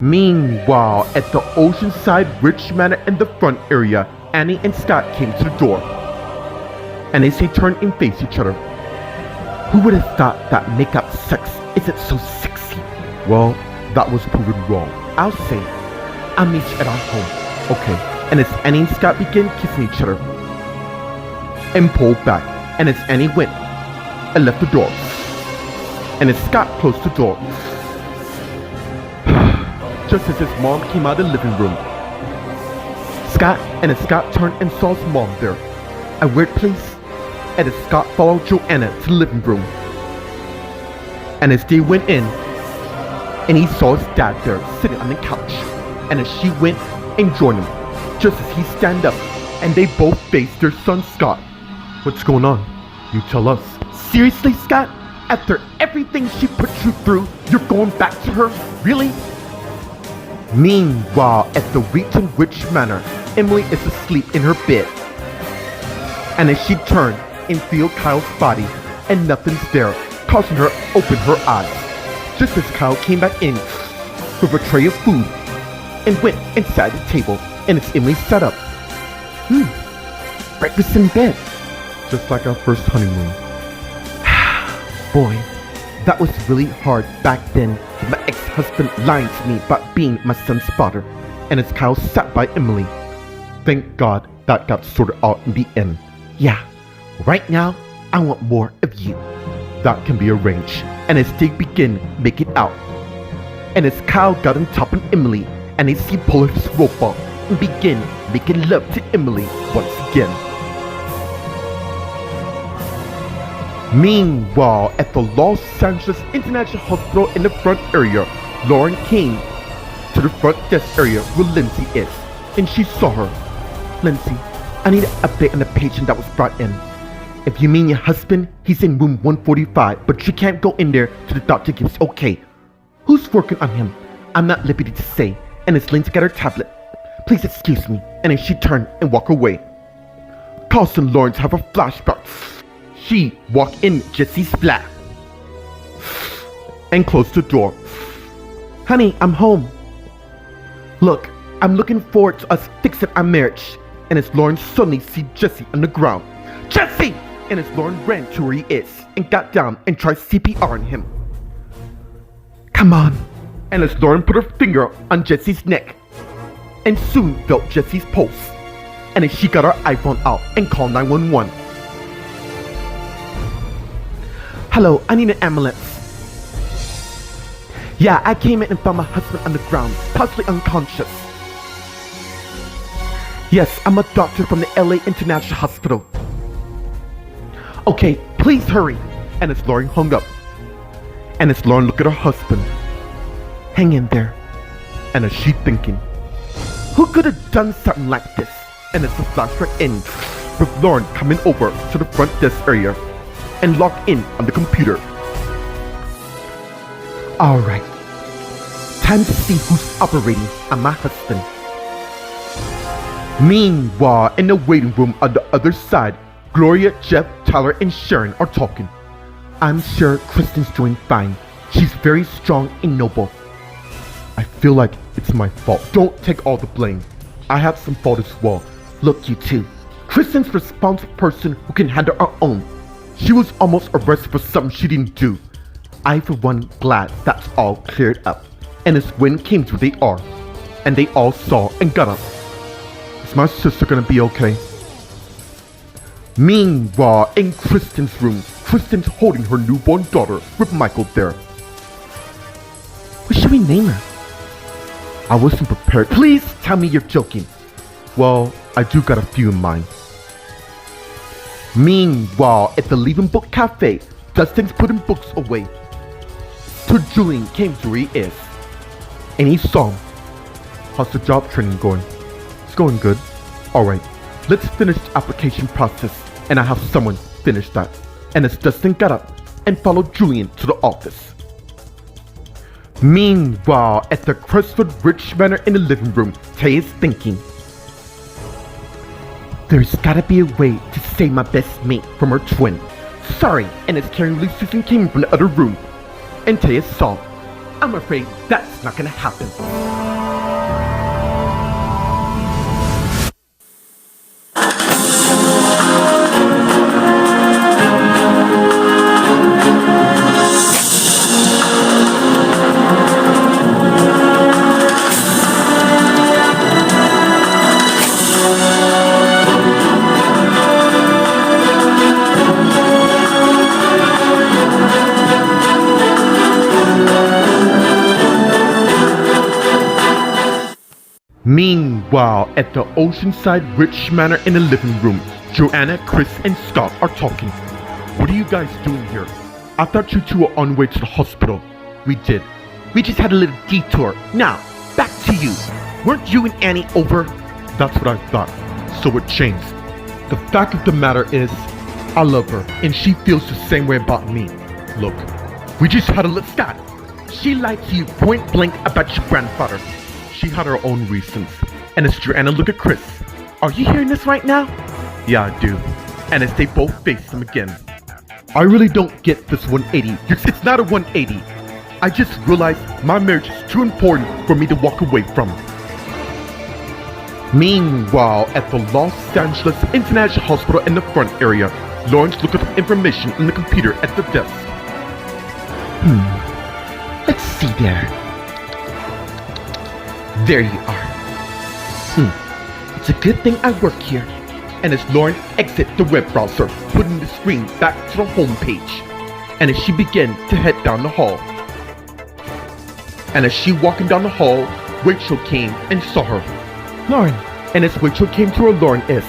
Meanwhile, at the Oceanside Rich Manor in the front area, Annie and Scott came to the door. And as they turned and faced each other, who would have thought that make-out sex isn't so sexy? Well, that was proven wrong. I'll say, I'll meet you at our home. Okay. And as Annie and Scott began kissing each other, and pulled back, and as Annie went and left the door, and as Scott closed the door, just as his mom came out of the living room, as Scott turned and saw his mom there, a weird place, and as Scott followed Joanna to the living room, and as they went in, and he saw his dad there sitting on the couch, and as she went and joined him, just as he stand up, and they both faced their son Scott. What's going on? You tell us. Seriously, Scott? After everything she put you through, you're going back to her? Really? Meanwhile, at the Wheaton Witch Manor, Emily is asleep in her bed. And as she turned and feel Kyle's body, and nothing's there, causing her to open her eyes. Just as Kyle came back in with a tray of food, and went and sat at the table, and as Emily sat up. Breakfast in bed. Just like our first honeymoon. Boy, that was really hard back then with my ex-husband lying to me about being my son's father. And as Kyle sat by Emily, thank God that got sorted out in the end. Yeah, right now, I want more of you. That can be arranged. And as they begin making out, and as Kyle got on top of Emily, and as he pulled his rope off and began making love to Emily once again. Meanwhile, at the Los Angeles International Hospital in the front area, Lauren came to the front desk area where Lindsay is, and she saw her. Lindsay, I need an update on the patient that was brought in. If you mean your husband, he's in room 145, but you can't go in there till the doctor gives okay. Who's working on him? I'm not liberty to say. And as Lindsay got her tablet, please excuse me, and as she turned and walked away, causing Lauren to have a flashback. She walked in Jesse's flat and closed the door. Honey, I'm home. Look, I'm looking forward to us fixing our marriage. And as Lauren suddenly see Jesse on the ground. Jesse! And as Lauren ran to where he is and got down and tried CPR on him. Come on. And as Lauren put her finger on Jesse's neck and soon felt Jesse's pulse. And as she got her iPhone out and called 911. Hello, I need an ambulance. Yeah, I came in and found my husband on the ground, possibly unconscious. Yes, I'm a doctor from the LA International Hospital. Okay, please hurry. And as Lauren hung up, and as Lauren looked at her husband, hang in there. And as she thinking, who could have done something like this? And as the flashback ends, with Lauren coming over to the front desk area and logged in on the computer. Alright, time to see who's operating on my husband. Meanwhile, in the waiting room on the other side, Gloria, Jeff, Tyler, and Sharon are talking. I'm sure Kristen's doing fine. She's very strong and noble. I feel like it's my fault. Don't take all the blame. I have some fault as well. Look, you two. Kristen's a responsible person who can handle her own. She was almost arrested for something she didn't do. I, for one, glad that's all cleared up. And as Gwen came to where they are, and they all saw and got up. Is my sister gonna be okay? Meanwhile, in Kristen's room, Kristen's holding her newborn daughter with Michael there. What should we name her? I wasn't prepared. Please tell me you're joking. Well, I do got a few in mind. Meanwhile, at the Leaving Book Cafe, Dustin's putting books away. So Julian came to where he is, and he saw him. How's the job training going? It's going good. Alright, let's finish the application process, and I have someone finish that. And as Dustin got up and followed Julian to the office. Meanwhile, at the Crestwood Rich Manor in the living room, Tay is thinking, there's gotta be a way to save my best mate from her twin. Sorry, and as Karen Lee Susan came from the other room, and Taya saw, I'm afraid that's not gonna happen. Meanwhile, at the Oceanside Rich Manor in the living room, Joanna, Chris, and Scott are talking. What are you guys doing here? I thought you two were on the way to the hospital. We did. We just had a little detour. Now, back to you. Weren't you and Annie over? That's what I thought. So it changed. The fact of the matter is, I love her, and she feels the same way about me. Look, we just had a little Scott. She lied to you point blank about your grandfather. She had her own reasons. And as Joanna look at Chris, are you hearing this right now? Yeah, I do. And as they both face him again. I really don't get this 180. It's not a 180. I just realized my marriage is too important for me to walk away from. Meanwhile, at the Los Angeles International Hospital in the front area, Lawrence looked up information on the computer at the desk. Let's see there. There you are. It's a good thing I work here. And as Lauren exits the web browser, putting the screen back to the home page. And as she began to head down the hall. And as she walking down the hall, Rachel came and saw her. Lauren. And as Rachel came to her, Lauren is.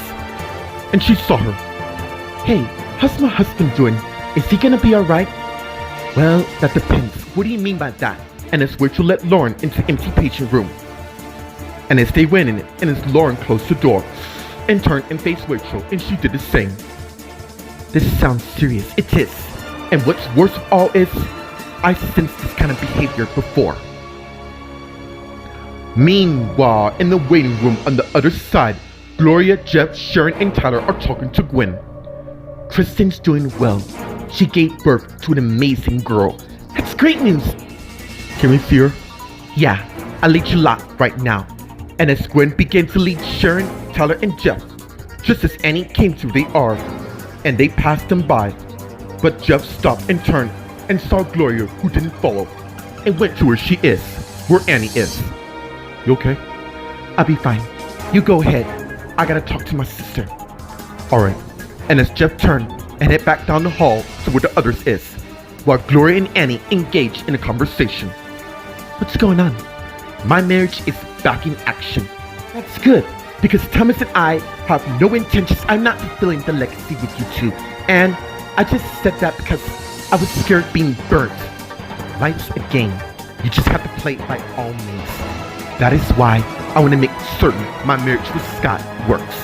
And she saw her. Hey, how's my husband doing? Is he gonna be alright? Well, that depends. What do you mean by that? And as Rachel let Lauren into the empty patient room. And as they went in it, and as Lauren closed the door, and turned and faced Rachel, and she did the same. This sounds serious. It is. And what's worse of all is, I sensed this kind of behavior before. Meanwhile, in the waiting room on the other side, Gloria, Jeff, Sharon, and Tyler are talking to Gwen. Kristen's doing well. She gave birth to an amazing girl. That's great news. Can we see her? Yeah, I'll lead you lot right now. And as Gwen began to lead Sharon, Tyler, and Jeff, just as Annie came through the R, and they passed them by. But Jeff stopped and turned and saw Gloria, who didn't follow, and went to where she is, where Annie is. You okay? I'll be fine. You go ahead. I gotta talk to my sister. Alright. And as Jeff turned and head back down the hall to where the others is, while Gloria and Annie engaged in a conversation. What's going on? My marriage is back in action. That's good, because Thomas and I have no intentions. I'm not fulfilling the legacy with you two. And I just said that because I was scared of being burnt. Life's a game. You just have to play it by all means. That is why I want to make certain my marriage with Scott works.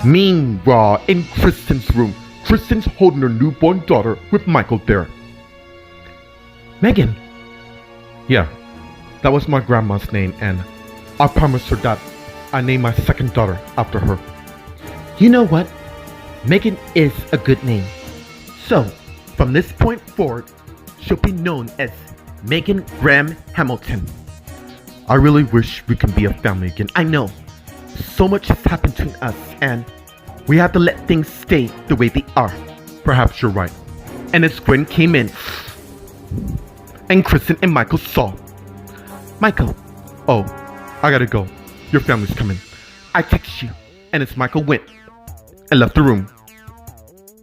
Meanwhile, in Kristen's room, Kristen's holding her newborn daughter with Michael there. Megan. Yeah, that was my grandma's name, and I promised her that I named my second daughter after her. You know what? Megan is a good name. So, from this point forward, she'll be known as Megan Graham Hamilton. I really wish we can be a family again. I know. So much has happened to us, and we have to let things stay the way they are. Perhaps you're right. And as Gwen came in, and Kristen and Michael saw. Michael. Oh, I gotta go. Your family's coming. I text you. And as Michael went and left the room.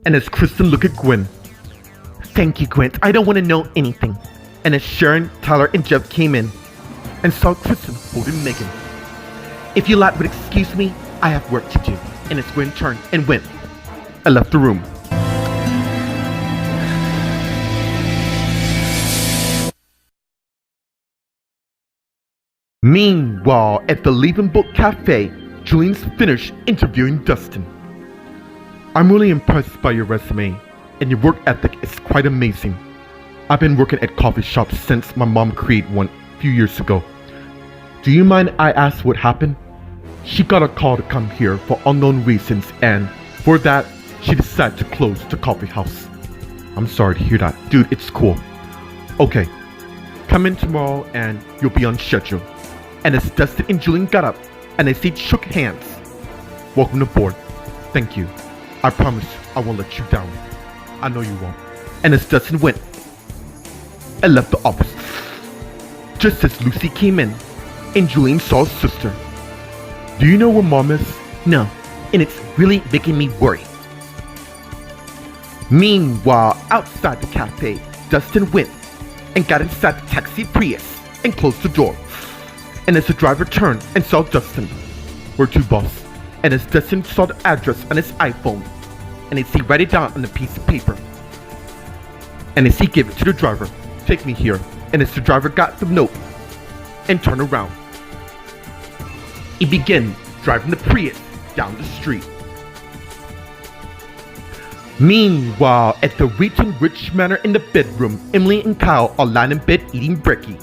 And as Kristen looked at Gwen. Thank you, Gwen. I don't want to know anything. And as Sharon, Tyler, and Jeff came in and saw Kristen holding Megan. If you lot would excuse me, I have work to do. And as Gwen turned and went and left the room. Meanwhile, at the Leaving Book Cafe, Julian's finished interviewing Dustin. I'm really impressed by your resume, and your work ethic is quite amazing. I've been working at coffee shops since my mom created one a few years ago. Do you mind I ask what happened? She got a call to come here for unknown reasons, and for that, she decided to close the coffee house. I'm sorry to hear that. Dude, it's cool. Okay, Come in tomorrow and you'll be on schedule. And as Dustin and Julian got up and as they shook hands, welcome aboard. Thank you. I promise I won't let you down. I know you won't. And as Dustin went and left the office, just as Lucy came in and Julian saw his sister. Do you know where Mom is? No, and it's really making me worry. Meanwhile, outside the cafe, Dustin went and got inside the taxi Prius and closed the door. And as the driver turned and saw Dustin, where to, boss? And as Dustin saw the address on his iPhone, and as he wrote it down on a piece of paper, and as he gave it to the driver, take me here. And as the driver got the note and turned around, he began driving the Prius down the street. Meanwhile, at the Wheaton Rich Manor in the bedroom, Emily and Kyle are lying in bed eating brekkie.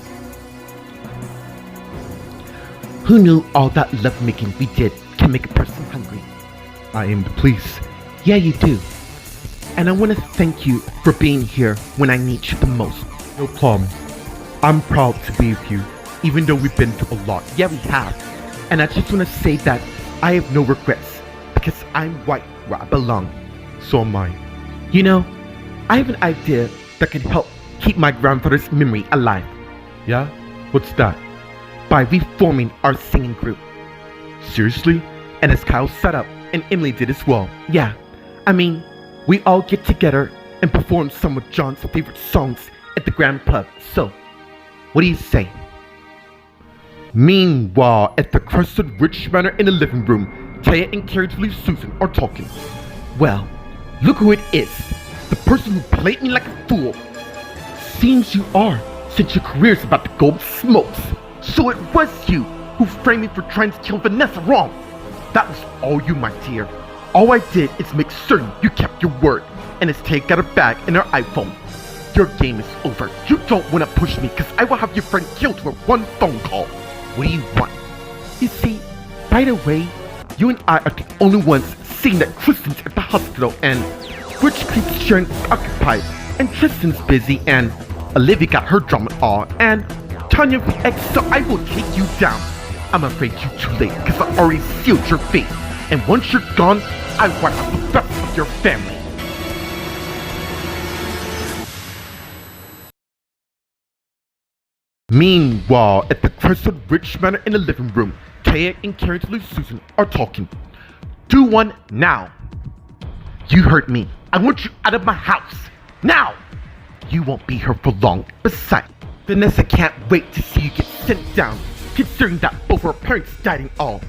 Who knew all that lovemaking we did can make a person hungry? I aim to please. Yeah, you do. And I want to thank you for being here when I need you the most. No problem. I'm proud to be with you, even though we've been through a lot. Yeah, we have. And I just want to say that I have no regrets, because I'm right where I belong. So am I. You know, I have an idea that can help keep my grandfather's memory alive. Yeah? What's that? By reforming our singing group. Seriously? And as Kyle sat up, and Emily did as well. Yeah, I mean, we all get together and perform some of John's favorite songs at the Grand Pub. So, what do you say? Meanwhile, at the Crested Rich Manor in the living room, Taya and Carrie believe Susan are talking. Well, look who it is. The person who played me like a fool. Seems you are, since your career's about to go smokes. So it was you who framed me for trying to kill Vanessa wrong. That was all you, my dear. All I did is make certain you kept your word. And as Tay got her bag and her iPhone. Your game is over. You don't want to push me, because I will have your friend killed with one phone call. What do you want? You see, by the way, you and I are the only ones seeing that Kristen's at the hospital, and Rich keeps Sharon occupied, and Tristan's busy, and Olivia got her drama all, and Tanya the ex, so I will take you down. I'm afraid you're too late, because I already sealed your fate. And once you're gone, I wipe out the rest of your family. Meanwhile, at the Crested Rich Manor in the living room, Taya and Carrie Susan are talking. Do one now. You heard me. I want you out of my house. Now! You won't be here for long. Besides, Vanessa can't wait to see you get sent down, considering that both her parents died and all.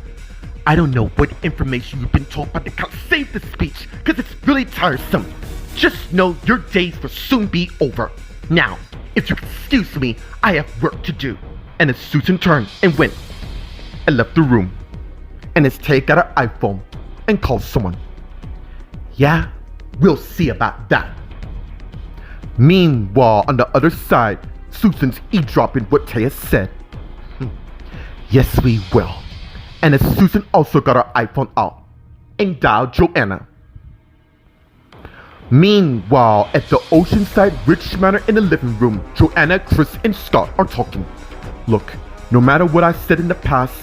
I don't know what information you've been told by the count. Save the speech, because it's really tiresome. Just know your days will soon be over. Now, if you excuse me, I have work to do. And as Susan turned and went and left the room, and as Tay got her iPhone and called someone. Yeah, we'll see about that. Meanwhile, on the other side, Susan's eavesdropping what Taya said. Yes, we will. And as Susan also got her iPhone out and dialed Joanna. Meanwhile, at the Oceanside Rich Manor in the living room, Joanna, Chris, and Scott are talking. Look, no matter what I said in the past,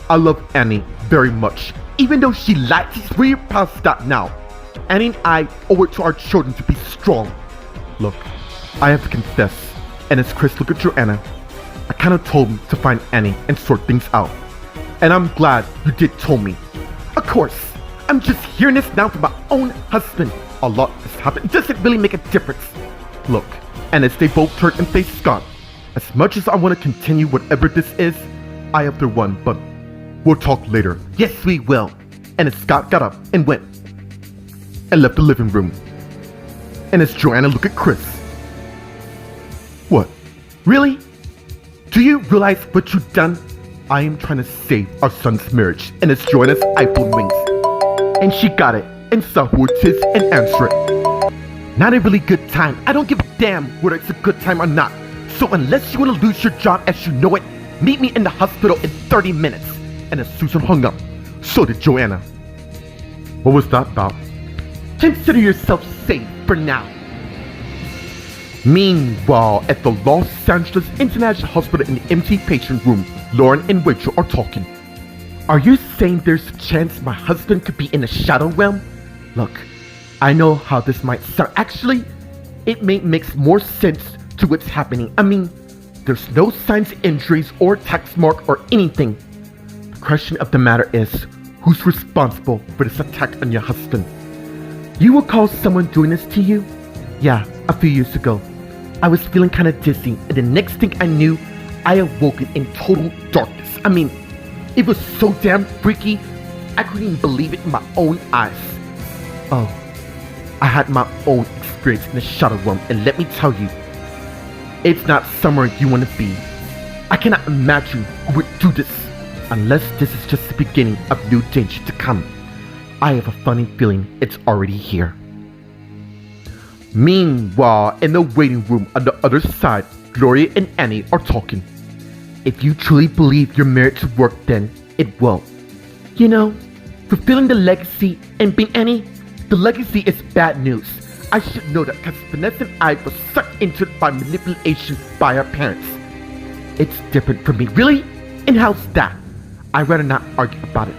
I love Annie very much. Even though she lied, she's way past that now. Annie and I owe it to our children to be strong. Look, I have to confess, and as Chris looked at Joanna, I kind of told him to find Annie and sort things out. And I'm glad you did tell me. Of course, I'm just hearing this now from my own husband. A lot has happened. It doesn't really make a difference. Look, and as they both turned and faced Scott, as much as I want to continue whatever this is, I have to run, but we'll talk later. Yes, we will. And as Scott got up and went and left the living room, and as Joanna looked at Chris. What? Really? Do you realize what you've done? I am trying to save our son's marriage. And as Joanna's iPhone rings, and she got it and saw who it is and answered it. Not a really good time. I don't give a damn whether it's a good time or not. So unless you want to lose your job as you know it, meet me in the hospital in 30 minutes. And as Susan hung up, so did Joanna. What was that about? Consider yourself safe for now. Meanwhile, at the Los Angeles International Hospital in the empty patient room, Lauren and Rachel are talking. Are you saying there's a chance my husband could be in the shadow realm? Look, I know how this might sound. Actually, it makes more sense to what's happening. I mean, there's no signs of injuries or text mark or anything. The question of the matter is, who's responsible for this attack on your husband? You recall someone doing this to you? Yeah, a few years ago. I was feeling kind of dizzy, and the next thing I knew, I awoke in total darkness. I mean, it was so damn freaky, I couldn't even believe it in my own eyes. Oh, I had my own experience in the shadow realm, and let me tell you, it's not somewhere you want to be. I cannot imagine who would do this, unless this is just the beginning of new danger to come. I have a funny feeling it's already here. Meanwhile, in the waiting room on the other side, Gloria and Annie are talking. If you truly believe your marriage will work, then it will. You know, fulfilling the legacy and being Annie, the legacy is bad news. I should know that because Vanessa and I were sucked into it by manipulation by our parents. It's different from me. Really? And how's that? I'd rather not argue about it.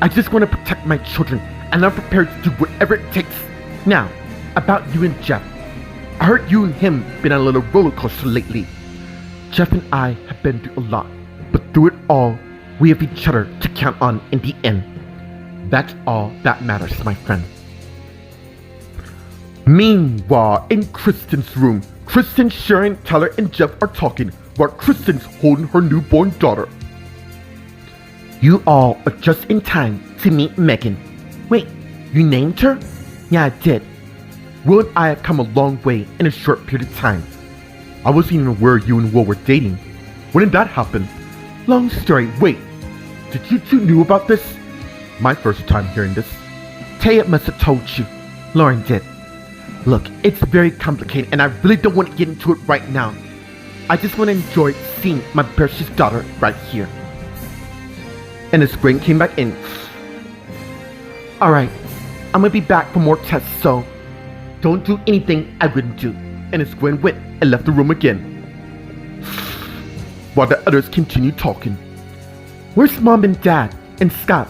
I just want to protect my children, and I'm prepared to do whatever it takes. Now, about you and Jeff. I heard you and him been on a little roller coaster lately. Jeff and I have been through a lot, but through it all, we have each other to count on in the end. That's all that matters, my friend. Meanwhile, in Kristen's room, Kristen, Sharon, Tyler, and Jeff are talking while Kristen's holding her newborn daughter. You all are just in time to meet Megan. Wait, you named her? Yeah, I did. Will and I have come a long way in a short period of time. I wasn't even aware you and Will were dating. When did that happen? Long story. Wait, did you two knew about this? My first time hearing this. Taya must have told you. Lauren did. Look, it's very complicated and I really don't want to get into it right now. I just want to enjoy seeing my precious daughter right here. And the spring came back in. Alright, I'm gonna be back for more tests, so don't do anything I wouldn't do. And as Gwen went and left the room again, while the others continued talking. Where's Mom and Dad and Scott?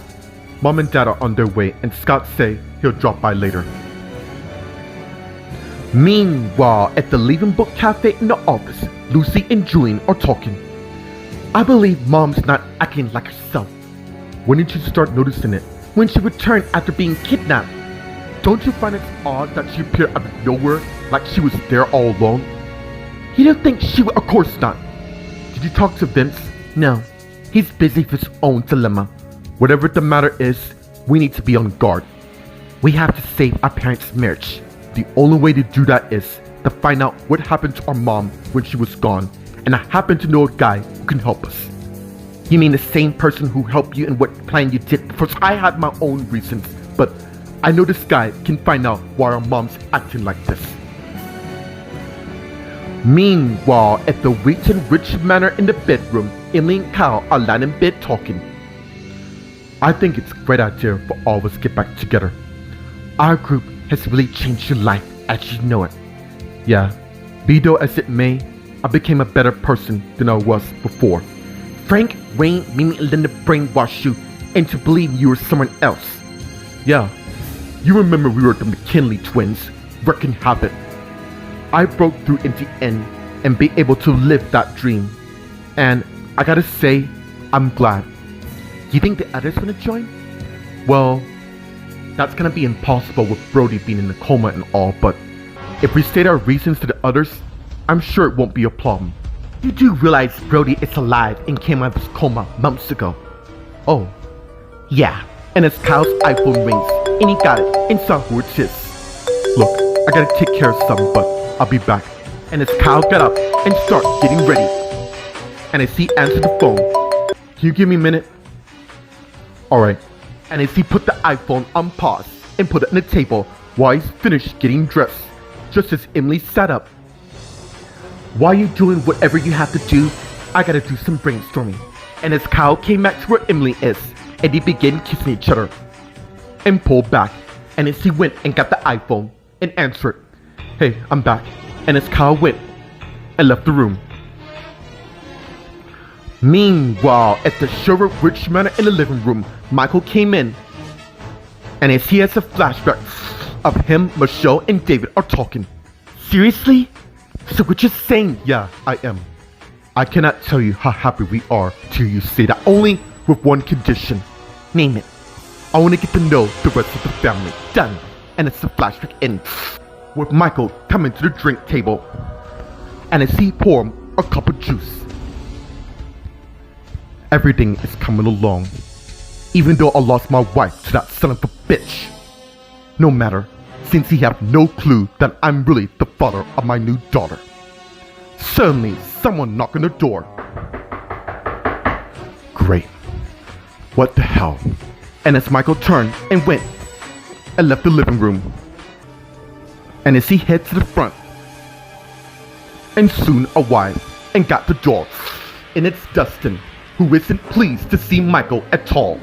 Mom and Dad are on their way, and Scott say he'll drop by later. Meanwhile, at the Leaving Book Cafe in the office, Lucy and Julian are talking. I believe Mom's not acting like herself. When did you start noticing it? When she returned after being kidnapped. Don't you find it odd that she appeared out of nowhere like she was there all along? You don't think she would? Of course not. Did you talk to Vince? No. He's busy with his own dilemma. Whatever the matter is, we need to be on guard. We have to save our parents' marriage. The only way to do that is to find out what happened to our mom when she was gone, and I happen to know a guy who can help us. You mean the same person who helped you in what plan you did? Because I had my own reasons, but I know this guy can find out why our mom's acting like this. Meanwhile, at the Wheaton Ridge Manor in the bedroom, Emily and Kyle are lying in bed talking. I think it's a great idea for all of us to get back together. Our group has really changed your life as you know it. Yeah, be though as it may, I became a better person than I was before. Frank, Wayne, Mimi, and Linda brainwashed you into believing you were someone else. Yeah, you remember we were the McKinley twins, wreaking havoc. I broke through in the end and be able to live that dream. And I gotta say, I'm glad. You think the others wanna join? Well, that's gonna be impossible with Brody being in a coma and all, but if we state our reasons to the others, I'm sure it won't be a problem. You do realize Brody is alive and came out of his coma months ago. Oh, yeah, and it's Kyle's iPhone rings, and he got it and saw who it is. Look, I gotta take care of something, but I'll be back. And as Kyle got up and started getting ready, and as he answered the phone, can you give me a minute? Alright, and as he put the iPhone on pause and put it on the table while he's finished getting dressed, just as Emily sat up. While you doing whatever you have to do, I gotta do some brainstorming. And as Kyle came back to where Emily is, and they began kissing each other, and pulled back, and as he went and got the iPhone and answered, hey, I'm back. And as Kyle went and left the room. Meanwhile, at the Sherwood Ridge Manor in the living room, Michael came in. And as he has a flashback of him, Michelle, and David are talking. Seriously? So we're just saying, yeah, I am. I cannot tell you how happy we are till you say that, only with one condition. Name it. I want to get to know the rest of the family. Done. And it's a flashback in. With Michael coming to the drink table. And as he pour him a cup of juice. Everything is coming along. Even though I lost my wife to that son of a bitch. No matter, since he have no clue that I'm really the father of my new daughter. Suddenly, someone knocked on the door. Great. What the hell? And as Michael turned and went and left the living room. And as he head to the front. And soon arrived and got the door. And it's Dustin, who isn't pleased to see Michael at all.